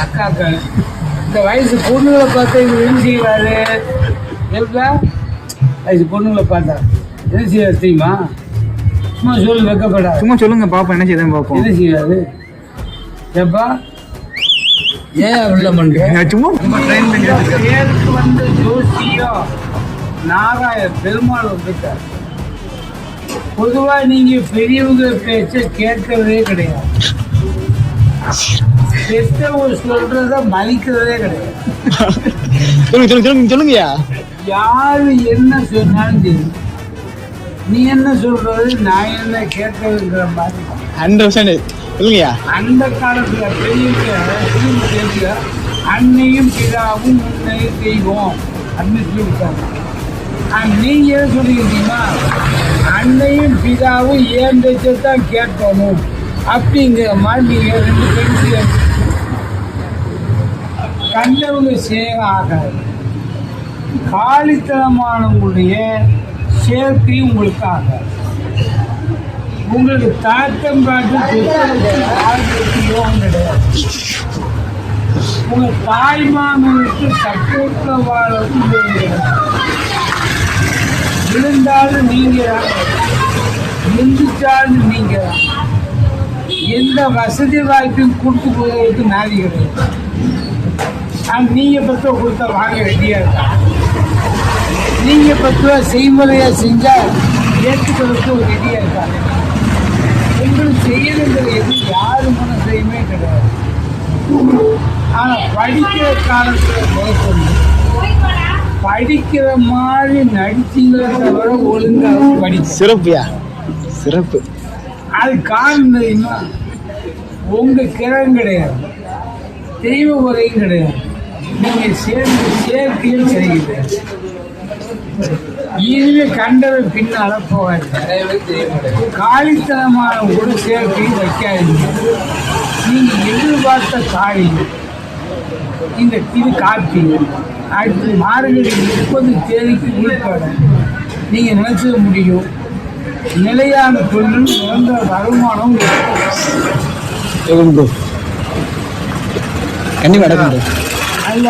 அக்காக்கா இந்த வயசு பொண்ணுங்களை பார்த்தா இவர் என்ன செய்வாரு? எப்பா வயசு பொண்ணுங்களை பார்த்தா என்ன செய்வாரு தெரியுமா? சும்மா சொல்லு, வைக்கப்படாது. சும்மா சொல்லுங்க பாப்போம், என்ன செய்யுதுன்னு பார்ப்போம். என்ன செய்வாரு? எப்பா ஏன் உள்ள பண்றேன்? சும்மா ட்ரெயின் பண்ணி பேருக்கு வந்து ஜோசியம் நாராய பெருமாள் வந்துட்டார். பொதுவா நீங்க பெரியவங்க பேச்ச கேட்கறதே கிடையாது, பெற்றவங்க சொல்றத மதிக்கிறதே கிடையாது. சொல்லுங்கய்யா. யாரு என்ன சொன்னாலும் சரி, நீ என்ன சொல்றது நான் என்ன கேட்கறதுங்கிற மாதிரி 100% சொல்லுங்கய்யா. அந்த காலத்துல பெரிய அன்னையும் பிதாவும் உன்னை செய்வோம் அப்படின்னு சொல்லிவிட்டாங்க. நீங்க என்ன சொல்லியிருக்கீங்களா? அன்னையும் பிதாவும் ஏன் பேச்சத்தான் கேட்கணும் அப்படிங்கிற மாதிரி நீங்க ரெண்டு பேரும் கண்டவங்க சேர ஆகாது. காலித்தனமானவங்களுடைய சேர்க்கை உங்களுக்கு ஆகாது. உங்களுக்கு தாக்கம் காட்டு யோகம் கிடையாது. உங்க தாய்மாமனுக்கு சப்போர்ட்ல வாழவும் விழுந்தாலும் நீங்க எந்திரிச்சாலும் நீங்க எந்த வசதி வாய்ப்பையும் கொடுத்து போவதற்கு நாதி கிடையாது. நீங்க 10 ரூபா கொடுத்தா வாங்க ரெடியா இருக்கா? நீங்க 10 ரூபா செய்முறையா செஞ்சா ஏற்றுக்கிறதுக்கு ரெடியா இருக்காங்க. உங்களுக்கு செய்யணுங்கிற எது யாரு மனசையுமே கிடையாது. ஆனா படிக்கிற காலத்துல சொல்லி படிக்கிற மாதிரி நடிச்சீங்களே தவிர ஒழுங்காக படிக்க சிறப்புயா, சிறப்பு. அது காரணம் தெரியுமா? உங்க கிரகம் கிடையாது, தெய்வ உரையும் கிடையாது, நீங்க சேர்க்கையும் சரியில்லை. இதுவே கண்டவை பின்னால போகாது. காலித்தனமான ஒரு சேர்க்கையும் வைக்காதீங்க. நீங்க எதிர்பார்த்த காரியம் இந்த இது கார்த்திகை அடுத்து மார்கழி 30 தேதிக்கு உள்பட நீங்க நினைச்சது முடியும். நிலையான தொழில், நிரந்தர வருமானம் கண்டிப்பா அல்ல.